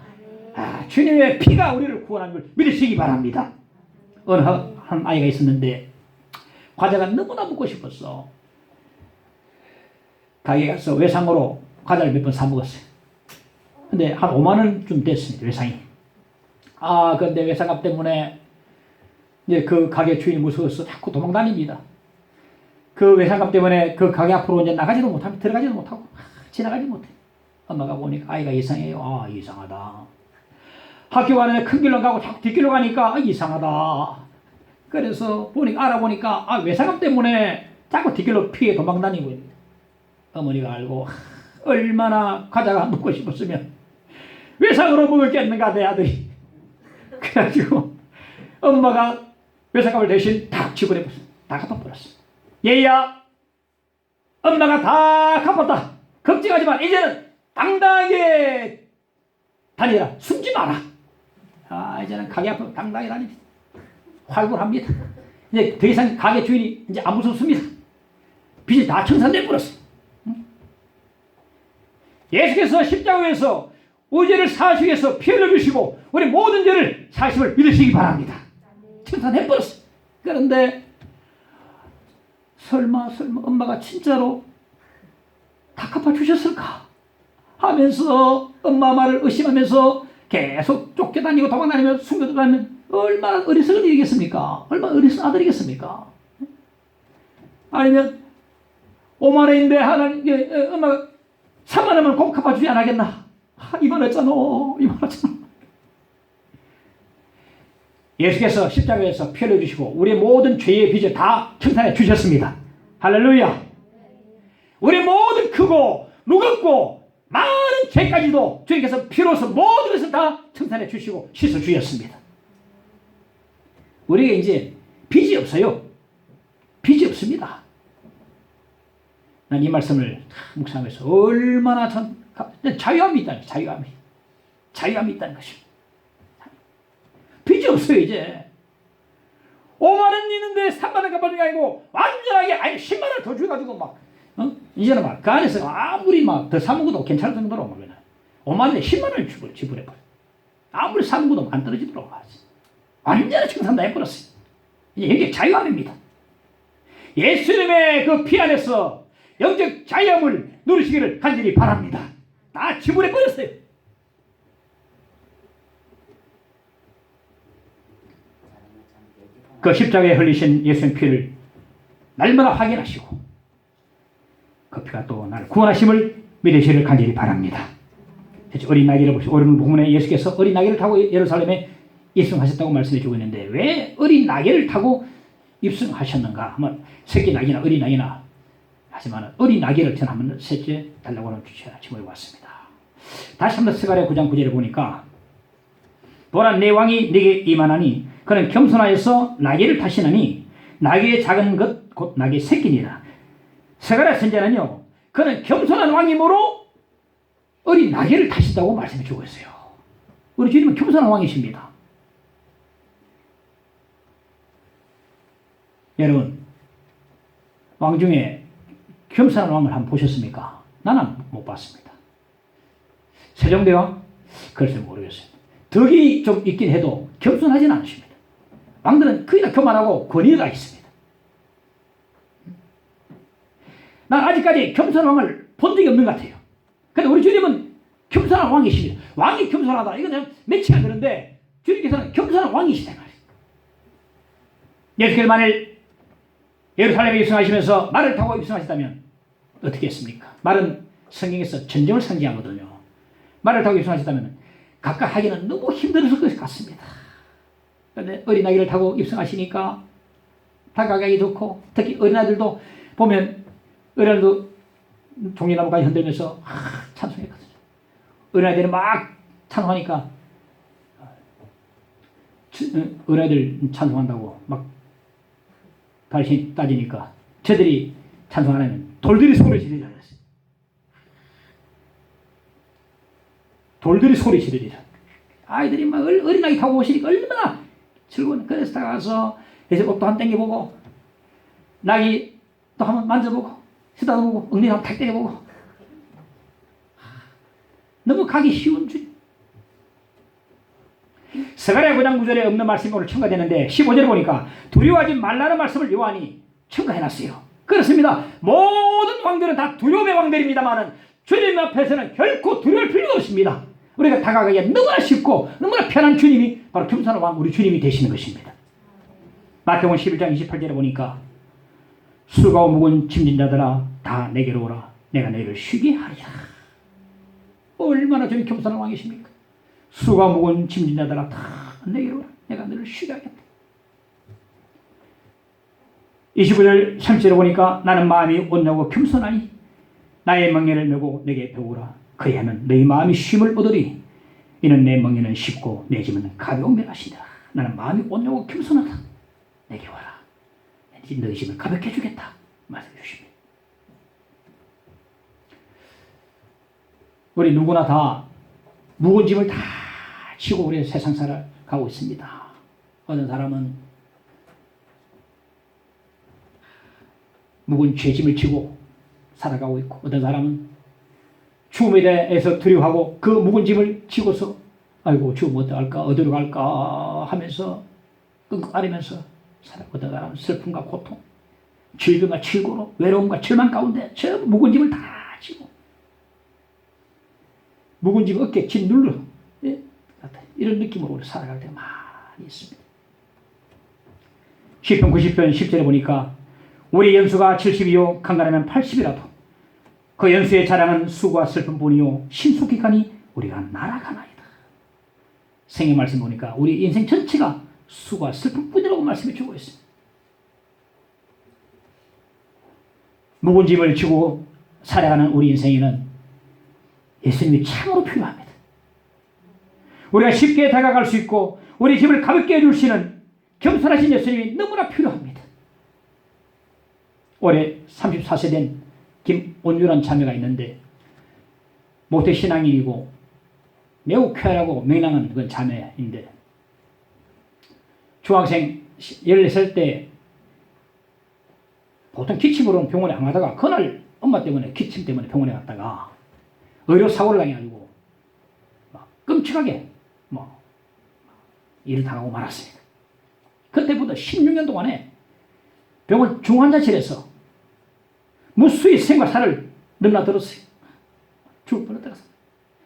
주님의 피가 우리를 구원하는 걸 믿으시기 바랍니다. 어느 한 아이가 있었는데 과자가 너무나 먹고 싶었어. 가게에 가서 외상으로 과자를 몇 번 사 먹었어요. 근데 한 5만 원쯤 됐습니다. 외상이. 그런데 외상값 때문에 이제 그 가게 주인이 무서워서 자꾸 도망다닙니다. 그 외상값 때문에 그 가게 앞으로 이제 나가지도 못하고 들어가지도 못하고 지나가지 못해. 엄마가 보니까 아이가 이상해요. 이상하다. 학교 가는데 큰 길로 가고 자꾸 뒷길로 가니까 이상하다. 그래서 알아보니까 외상값 때문에 자꾸 뒷길로 피해 도망다니고 있는. 어머니가 알고 얼마나 과자가 먹고 싶었으면 외상으로 먹을 게 있는가 내 아들이. 그래가지고 엄마가 외상값을 대신 다 지불해버렸어. 다 갚아버렸어. 얘야 엄마가 다 갚았다. 걱정하지 마. 이제는 당당하게 다니라. 숨지 마라. 이제는 가게 앞으로 당당하게 다닙니다. 활발합니다. 이제 더 이상 가게 주인이 이제 안 무섭습니다. 빚이 다 청산돼버렸어. 예수께서 십자가에서 우리 죄를 사하시기 위해서 피 흘려주시고 우리 모든 죄를 사하심을 믿으시기 바랍니다. 청산해버렸어. 그런데 설마 엄마가 진짜로 다 갚아주셨을까 하면서 엄마 말을 의심하면서 계속 쫓겨다니고 도망다니며 숨겨다니면 얼마나 어리석은 일이겠습니까? 얼마나 어리석은 아들이겠습니까? 아니면 5만 원인데 엄마가 3만 원은 꼭 갚아주지 않겠나? 이만 했잖아. 이만 했잖아. 예수께서 십자가에서 피 흘려주시고 우리의 모든 죄의 빚을 다 청산해 주셨습니다. 할렐루야. 우리 모든 크고 무겁고 많은 죄까지도 주님께서 피로서 모든 것을 다 청산해 주시고 씻어 주셨습니다. 우리에게 이제 빚이 없어요. 빚이 없습니다. 난 이 말씀을 묵상하면서 얼마나 참 자유함이 있다는 거예요. 자유함이 있다는 것입니다. 빚이 없어요. 이제 5만 원 있는데 3만 원 갚아주는 게 아니고 완전하게 아니 10만 원 더 줘가지고 막 이제는 막 그 안에서 아무리 막 더 사는 것도 괜찮을 정도로 막 5만 원에 10만 원을 지불해버려. 아무리 사는 것도 안 떨어지도록 하지. 완전히 청산 다 해버렸어요. 이제 이게 자유함입니다. 예수님의 그 피 안에서 영적 자유함을 누리시기를 간절히 바랍니다. 다 지불해버렸어요. 그 십자가에 흘리신 예수님 피를 날마다 확인하시고 그 피가 또 나를 구원하심을 믿으시기를 간절히 바랍니다. 어린 나귀를 보시고 오늘 본문에 예수께서 어린 나귀를 타고 예루살렘에 입성하셨다고 말씀해 주고 있는데 왜 어린 나귀를 타고 입성하셨는가 하면 새끼 나귀나 어린 나귀나 하지만 어린 나귀를 저는 한번 셋째 달라고 하는 주시라 지금 왔습니다. 다시 한번 스가랴 9장 9절에 보니까 보라 내 왕이 네게 임하나니 그는 겸손하여서 나귀를 타시나니 나귀의 작은 것 곧 나귀의 새끼니라. 스가랴 선지자는요 그는 겸손한 왕이므로 어린 나귀를 타신다고 말씀해 주고 있어요. 우리 주님은 겸손한 왕이십니다. 여러분 왕 중에 겸손한 왕을 한번 보셨습니까? 나는 못 봤습니다. 세종대왕? 글쎄 모르겠어요. 덕이 좀 있긴 해도 겸손하지는 않으십니다. 왕들은 거의 다 교만하고 권위가 있습니다. 난 아직까지 겸손한 왕을 본 적이 없는 것 같아요. 근데 우리 주님은 겸손한 왕이십니다. 왕이 겸손하다. 이건 매치 안 되는데 주님께서는 겸손한 왕이시다 말이에요. 예수께서 만일 예루살렘에 입성하시면서 말을 타고 입성하셨다면 어떻게 했습니까? 말은 성경에서 전쟁을 상징하거든요. 말을 타고 입성하셨다면 각각 하기는 너무 힘들었을 것 같습니다. 그런데 어린아이를 타고 입성하시니까 다가가기 좋고 특히 어린아이들도 보면 어린아이도 종려나무까지 흔들면서 찬송했거든요. 어린아이들은 막 찬송하니까 어린아이들 찬송한다고 막 발신 따지니까 저들이 찬송 안 하면 돌들이 소리 지르지 않았어요. 돌들이 소리 지르지 않았어요. 아이들이 막 어린아이 타고 오시니까 얼마나 즐거운. 그래서 다가가서 이제 옷도 한 땡겨보고 나귀 또 한번 만져보고 쓰다보고 엉덩이 한번 탁 때려보고 너무 가기 쉬운 줄. 스가랴 9장 9절에 없는 말씀이 오늘 첨가되는데 15절에 보니까 두려워하지 말라는 말씀을 요한이 첨가해놨어요. 그렇습니다. 모든 왕들은 다 두려움의 왕들입니다만은 주님 앞에서는 결코 두려울 필요가 없습니다. 우리가 다가가기에 너무나 쉽고 너무나 편한 주님이 바로 겸손한 왕 우리 주님이 되시는 것입니다. 마태복음 11장 28절에 보니까 수고하고 무거운 짐진 자들아 다 내게로 오라 내가 너희를 쉬게 하리라. 얼마나 주님 겸손한 왕이십니까? 수고하고 무거운 짐진 자들아 다 내게로 오라 내가 너희를 쉬게 하겠다. 29절 30절에 보니까 나는 마음이 온유하고 겸손하니 나의 멍에를 메고 내게 배우라 그리하면 너희 마음이 쉼을 얻으리 이는 내 멍에는 쉽고 내 짐은 가벼움이라 하시니라. 나는 마음이 온유하고 겸손하다 내게 와라 너희 짐을 가볍게 해주겠다 말씀해 주십니다. 우리 누구나 다 무거운 짐을 다 지고 우리 세상 살아가고 있습니다. 어떤 사람은 무거운 죄짐을 지고 살아가고 있고 어떤 사람은 죽음에 대해서 두려워하고 그 무거운 짐을 지고서 아이고 죽으면 어떡할까 어디로 갈까 하면서 끙끙 앓으면서 살아가고 어떤 사람은 슬픔과 고통 질병과 칠고로 외로움과 절망 가운데 저 무거운 짐을 다 지고 무거운 짐 어깨에 진 눌러 이런 느낌으로 우리 살아갈 때가 많이 있습니다. 시편 90편 10절에 보니까 우리 연수가 70이요 강간하면 80이라도 그 연수의 자랑은 수고와 슬픔뿐이요 심수기간이 우리가 날아가나이다. 생의 말씀 보니까 우리 인생 전체가 수고와 슬픔뿐이라고 말씀해 주고 있습니다. 무거운 짐을 지고 살아가는 우리 인생에는 예수님이 참으로 필요합니다. 우리가 쉽게 다가갈 수 있고 우리 힘을 가볍게 해주시는 겸손하신 예수님이 너무나 필요합니다. 올해 34세 된 김온유란 자매가 있는데 모태신앙인이고 매우 쾌활하고 명랑한 그 자매인데 중학생 14살 때 보통 기침으로는 병원에 안 가다가 그날 엄마 때문에 기침 때문에 병원에 갔다가 의료사고를 당해가지고 막 끔찍하게 일을 당하고 말았습니다. 그때부터 16년 동안에 병원 중환자실에서 무수히 생과 살을 넘나들었어요. 죽을 뻔했다가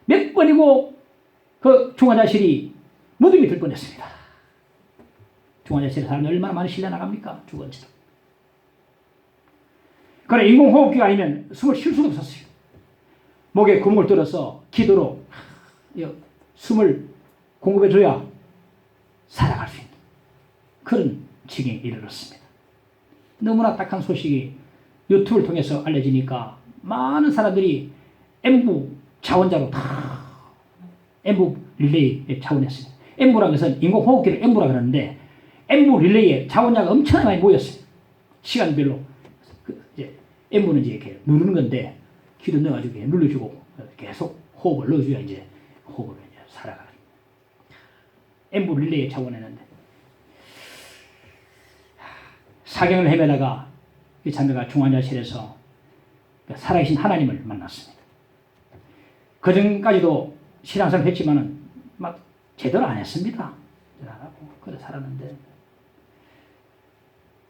몇 번이고 그 중환자실이 무덤이 될 뻔했습니다. 중환자실에 사람이 얼마나 많이 실려 나갑니까? 죽었지도. 그래 인공호흡기가 아니면 숨을 쉴 수가 없었어요. 목에 구멍을 뚫어서 기도로 숨을 공급해줘야 살아갈 수 있는 그런 지경에 이르렀습니다. 너무나 딱한 소식이 유튜브를 통해서 알려지니까 많은 사람들이 엠부 자원자로 다 엠부 릴레이에 자원했습니다. 엠부라는 것은 인공호흡기를 엠부라 그러는데 엠부 릴레이에 자원자가 엄청나게 많이 모였어요. 시간별로. 이제 엠부는 이제 이렇게 누르는 건데 기도 넣어가지고 이렇게 눌러주고 계속 호흡을 넣어줘야 이제 호흡을 이제 살아가는. 엠부 릴레이에 자원했는데 사경을 헤매다가 이 자매가 중환자실에서 살아계신 하나님을 만났습니다. 그 전까지도 신앙생활 했지만은 막 제대로 안 했습니다. 그래 살았는데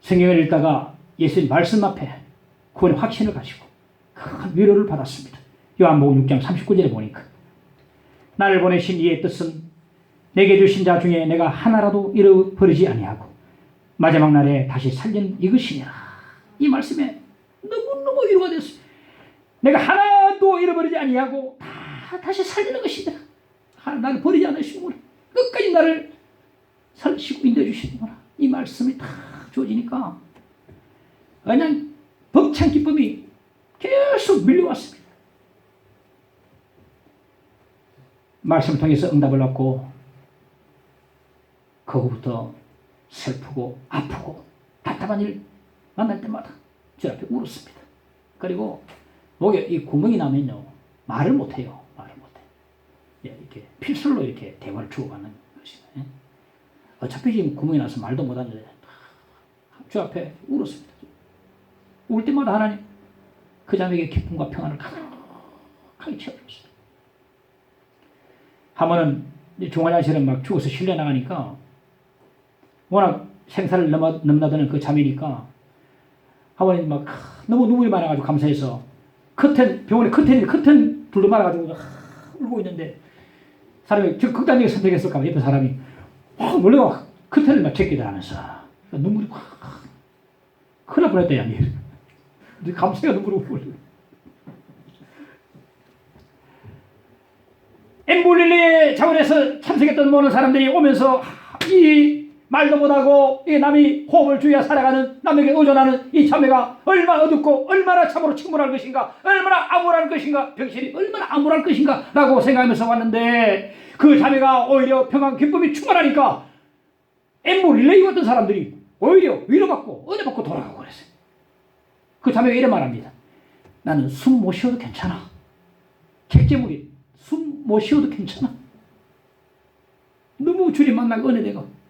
성경을 읽다가 예수님 말씀 앞에 구원의 확신을 가지고 큰 위로를 받았습니다. 요한복음 6장 39절에 보니까 나를 보내신 이의 뜻은 내게 주신 자 중에 내가 하나라도 잃어버리지 아니하고 마지막 날에 다시 살린 이것이니라. 이 말씀에 너무너무 위로가 됐어요. 내가 하나도 잃어버리지 아니하고 다 다시 살리는 것이다. 나를 버리지 않으시는구나. 끝까지 나를 살리시고 인도해주시는구나. 이 말씀이 다 주어지니까 그냥 벅찬 기쁨이 계속 밀려왔습니다. 말씀을 통해서 응답을 받고 그거부터 슬프고 아프고 답답한 일 만날 때마다 저 앞에 울었습니다. 그리고 목에 이 구멍이 나면요 말을 못해요. 말을 못해. 이렇게 필설로 이렇게 대화를 주고받는 것이네. 어차피 지금 구멍이 나서 말도 못하는데 저 앞에 울었습니다. 울 때마다 하나님 그 자매에게 기쁨과 평안을 가득하게 채워줬어요. 한 번은 중환자실은 막 죽어서 실려 나가니까 워낙 생사를 넘나드는 그 자매니까 한 번에 막 너무 눈물이 많아가지고 감사해서 병원에 커튼 불도 말아가지고 울고 있는데 사람이 저 극단적인 선택했을까 옆에 사람이 확 놀래가 커튼을 막 제끼다 하면서 눈물이 확 큰일 날 뻔했다 양이 감사해가 눈물이 흘러. 엠볼릴리의 자원에서 참석했던 모든 사람들이 오면서 이 말도 못하고 이 남이 호흡을 주의하 살아가는 남에게 의존하는 이 자매가 얼마나 어둡고 얼마나 참으로 침울할 것인가, 얼마나 암울할 것인가, 병실이 얼마나 암울할 것인가 라고 생각하면서 왔는데 그 자매가 오히려 평안 기쁨이 충만하니까 엠보 릴레이 같은 사람들이 오히려 위로받고 은혜받고 돌아가고 그랬어요. 그 자매가 이래 말합니다. 나는 숨 못 쉬어도 괜찮아. 객제물이 숨 못 쉬어도 괜찮아. 너무 주님 만나고 은혜되고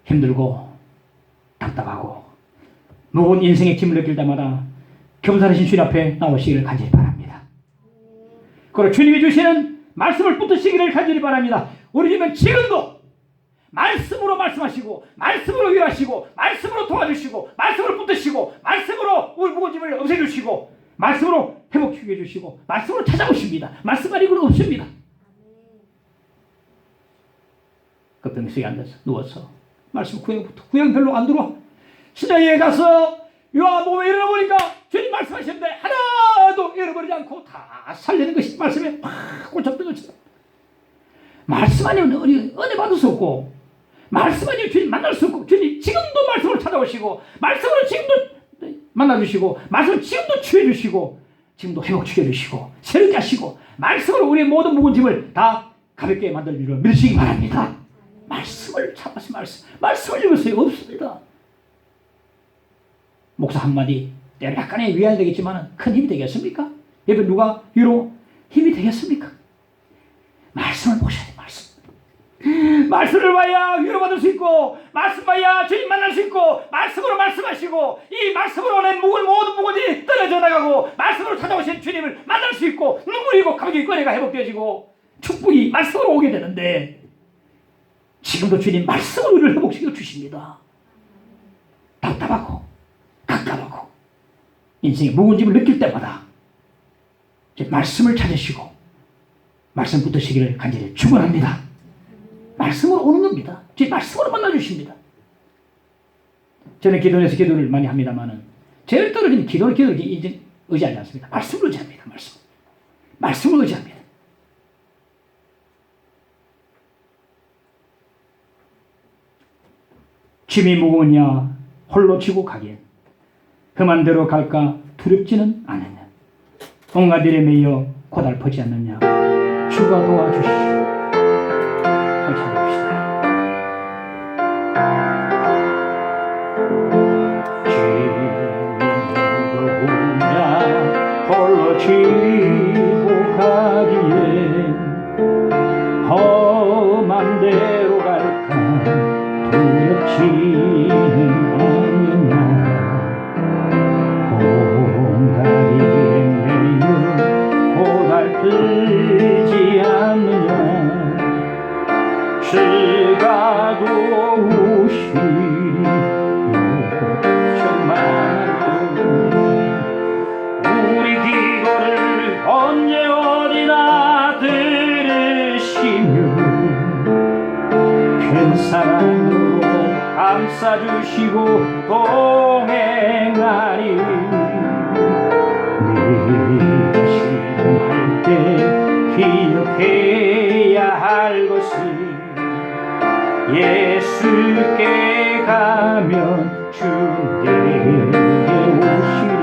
힘들고 답답하고 무거운 인생의 짐을 느낄 때마다 겸손하신 주님 앞에 나오시기를 간절히 바랍니다. 그리고 주님이 주시는 말씀을 붙드시기를 간절히 바랍니다. 우리 집은 지금도 말씀으로 말씀하시고 말씀으로 위로하시고 말씀으로 도와주시고 말씀으로 붙드시고 말씀으로 우리 무거운 짐을 없애주시고 말씀으로 회복시켜 주시고 말씀으로 찾아오십니다. 말씀 아니고는 없습니다. 그 병석에 앉아서 누워서 말씀 구약부터. 구약 별로 안 들어와. 신약에 가서 요한복음에 일어나보니까 주님 말씀하시는데 하나도 잃어버리지 않고 다 살리는 것이 말씀에 팍 꽂혔던 것처럼. 말씀 아니면 은혜 받을 수 없고, 말씀 아니면 주님 만날 수 없고, 주님 지금도 말씀을 찾아오시고, 말씀으로 지금도 만나주시고, 말씀으로 지금도 취해주시고, 지금도 회복시켜주시고, 새롭게 하시고, 말씀으로 우리의 모든 묵은 짐을 다 가볍게 만들 줄을 믿으시기 바랍니다. 말씀을 참으세요. 말씀을 읽으세요. 없습니다. 목사 한마디 때로 약간의 위안이 되겠지만 큰 힘이 되겠습니까? 여러분 누가 위로 힘이 되겠습니까? 말씀을 보셔야 돼요. 말씀을 봐야 위로받을 수 있고, 말씀 봐야 주님 만날 수 있고, 말씀으로 말씀하시고, 이 말씀으로 낸 모든 묵은이 떨어져 나가고, 말씀으로 찾아오신 주님을 만날 수 있고, 눈물이 있고 감격이 있고 은혜가 회복되어지고 축복이 말씀으로 오게 되는데, 지금도 주님 말씀으로 우리를 회복시켜 주십니다. 답답하고 갑갑하고 인생의 묵은짐을 느낄 때마다 말씀을 찾으시고 말씀 붙드시기를 간절히 축원합니다. 말씀으로 오는 겁니다. 제 말씀으로 만나주십니다. 저는 기도에서 기도를 많이 합니다만은 제일 떨어지는 기도를 이제 의지하지 않습니다. 말씀을 의지합니다. 말씀을 의지합니다. 짐이 무거우냐 홀로 지고 가기엔 험한 데로 갈까 두렵지는 않느냐. 온갖 일에 매여 고달프지 않느냐. 주가 도와주시오. 지고 가기엔 험한 데로 갈까 두렵지는 않느냐. 온갖 일에 매여 고달프지 않느냐. 주가 도우시리 언제 어디나 들으시며 큰 사랑으로 감싸주시고 동행하리. 네가 실패할 때 기억해야 할 것은 예수께 가면 주 내게 오시리.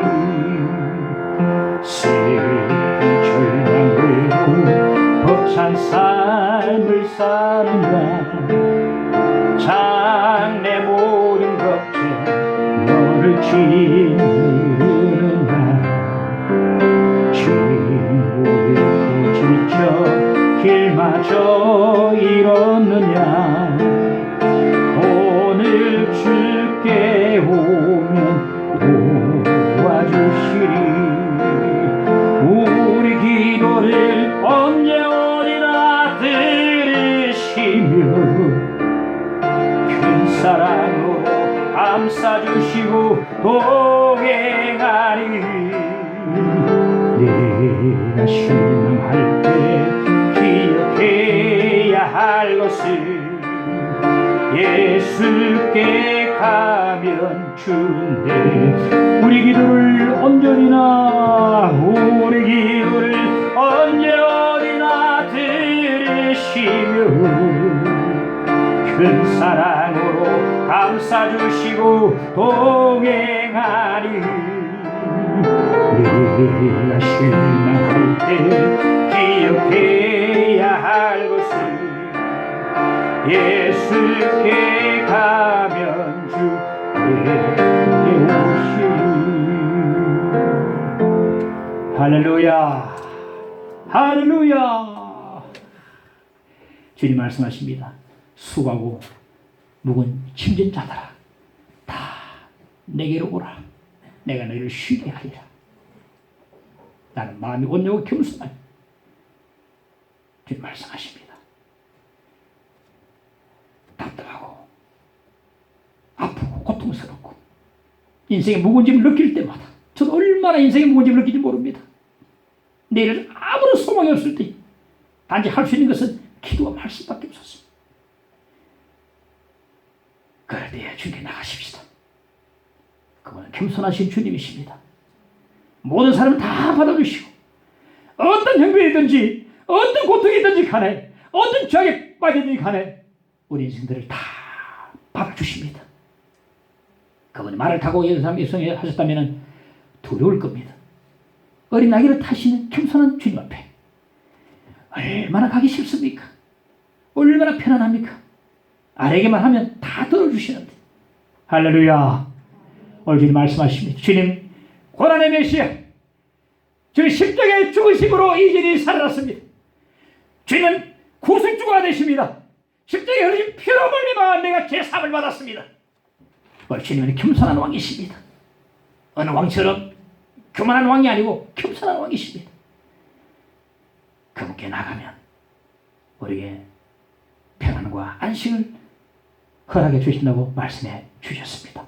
벅찬 삶을 사느냐. 장래 모든 걱정 너를 짓누르나. 친구를 지쳐 길마저 잃었느냐. 오늘 주께 오면 도와주시리. 우리 기도를 언제 어디나 들으시며 큰 사랑으로 감싸주시고 동행하리. 내가 실망할 때 기억해야 할 것을 예수께 가면 주인데. 우리 기도를 온전히나 우리 기도를 언제 어디나 들으시며 큰 사랑으로 감싸주시고 동행하리. 내가 실망할 때 기억해야 할 것을 예수께 가면 주께 오시리. 할렐루야, 할렐루야. 주님 말씀하십니다. 수고하고 묵은 힘든 자들아 다 내게로 오라. 내가 너희를 쉬게 하리라. 나는 마음이 온유하고 겸손하니. 주님 말씀하십니다. 답답하고 아프고 고통스럽고 인생의 묵은짐을 느낄 때마다, 저는 얼마나 인생의 묵은짐을 느끼는지 모릅니다. 내일은 아무런 소망이 없을 때 단지 할 수 있는 것은 기도와 말씀밖에 없었습니다. 주님께 나가십시다. 그분은 겸손하신 주님이십니다. 모든 사람을 다 받아주시고 어떤 형편이든지 어떤 고통이든지 간에 어떤 죄악에 빠지든지 간에 우리 인생들을 다 받아주십니다. 그분이 말을 타고 예수님이 하셨다면 두려울 겁니다. 어린 아기를 타시는 겸손한 주님 앞에 얼마나 가기 싫습니까? 얼마나 편안합니까? 아래에게만 하면 다 들어주시는데. 할렐루야. 오늘 주님 말씀하십니다. 주님 고난의 메시아, 주님 십자가의 죽으심으로 이전이 살아났습니다. 주님은 구속주가 되십니다. 십자가에 흘리신 피로 물리마 내가 제사함을 받았습니다. 오늘 주님은 겸손한 왕이십니다. 어느 왕처럼 교만한 왕이 아니고 겸손한 왕이십니다. 그분께 나가면 우리에게 평안과 안식을 허락해 주신다고 말씀해 주셨습니다.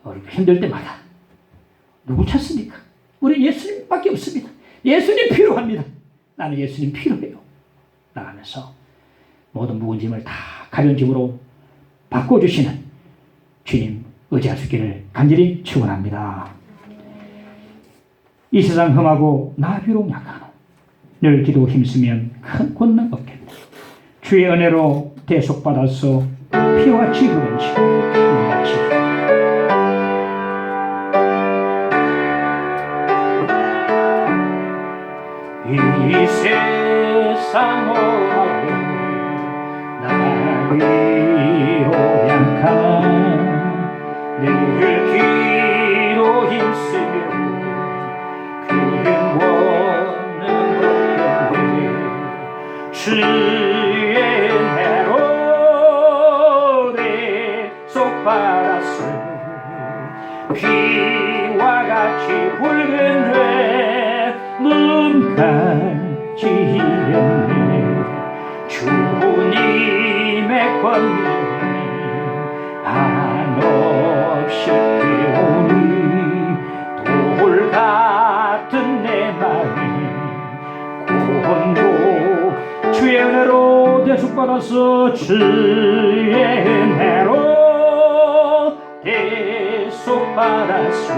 우리 힘들 때마다 누구 찾습니까? 우리 예수님밖에 없습니다. 예수님 필요합니다. 나는 예수님 필요해요. 나가면서 모든 무거운 짐을 다 가벼운 짐으로 바꿔주시는 주님 의지할 수 있기를 간절히 축원합니다. 이 세상 험하고 나 비록 약하노 늘 기도 힘쓰면 큰 권능 얻겠다. 주의 은혜로 대속받아서 피와 지구런지 눈같이 이 세상 험하고 나비로 약한 늘 기도 힘쓰며 그 원은 없겠네. 주의 은혜로 대속받았어 피와 같이 붉은 죄 눈같이 희렸네. 주님의 권능이 한없이 깨우니 돌 같은 내 마음 구원도 주의 은혜로 대속받아서 주의 은혜로 대속받았어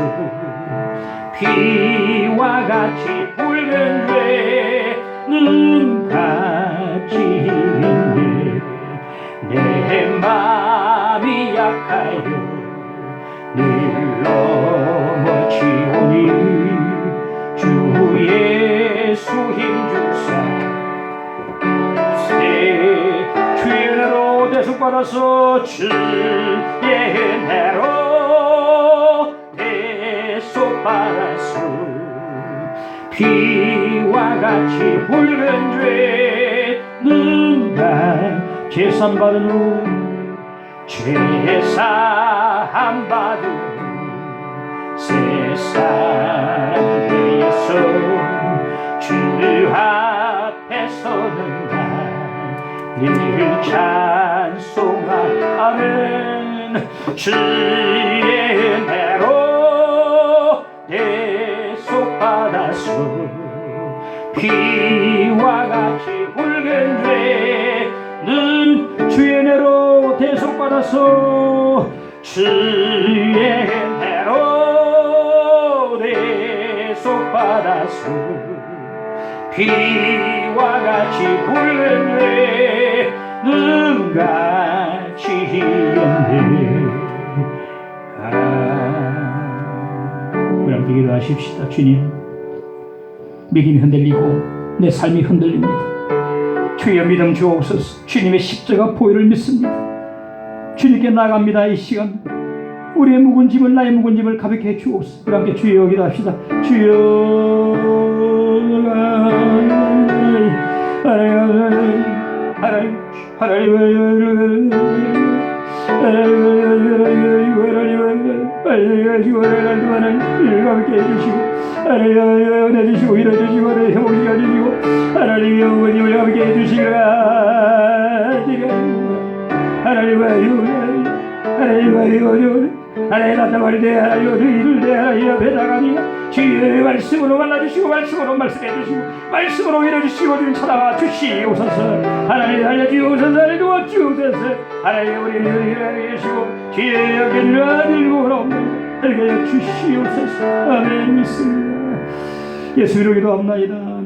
피와 같이 붉은 죄 눈같이 희는데 내 맘이 약하여 늘 넘어지오니 주 예수 힘주사 주의 은혜로 대속받아서 주의 은혜로 대속받아서 피와 같이 붉은 죄 눈과 제사함받은 후 제사함받은 세상 되어서 주 앞에 서는 늘 찬송하는 주의 은혜로 대속받아서 피와 같이 붉은 죄는 주의 은혜로 대속받아서 주의 은혜로 대속받아서 피와 같이 붉은 죄 눈같이 희었네. 우리 함께 기도하십시다. 주님, 믿음이 흔들리고 내 삶이 흔들립니다. 주여 믿음 주옵소서. 주님의 십자가 보혈을 믿습니다. 주님께 나갑니다. 이 시간 우리의 묵은 짐을 나의 묵은 짐을 가볍게 해 주옵소서. 우리 함께 주여 기도합시다. 주여 가볍게 해주시고 은혜 주시고 일해 주시고 회복시켜 주시고 하나님의 영혼님을 가볍게 해주시라. 하나님의 하나님 나타말이 되 하나님 일을 되 하나님 앞에 나가니 주의 말씀으로 만나주시고 말씀으로 말씀해주시고 말씀으로 밀어주시고 주님 찾아와 주시옵소서. 하나님 살려주옵소서. 하나님 도와주옵소서. 하나님 우리 계시고 주의 여기를 아들고 나옵니다. 하나님 주시옵소서. 아멘. 믿습니다. 예수 이름으로 기도합나이다.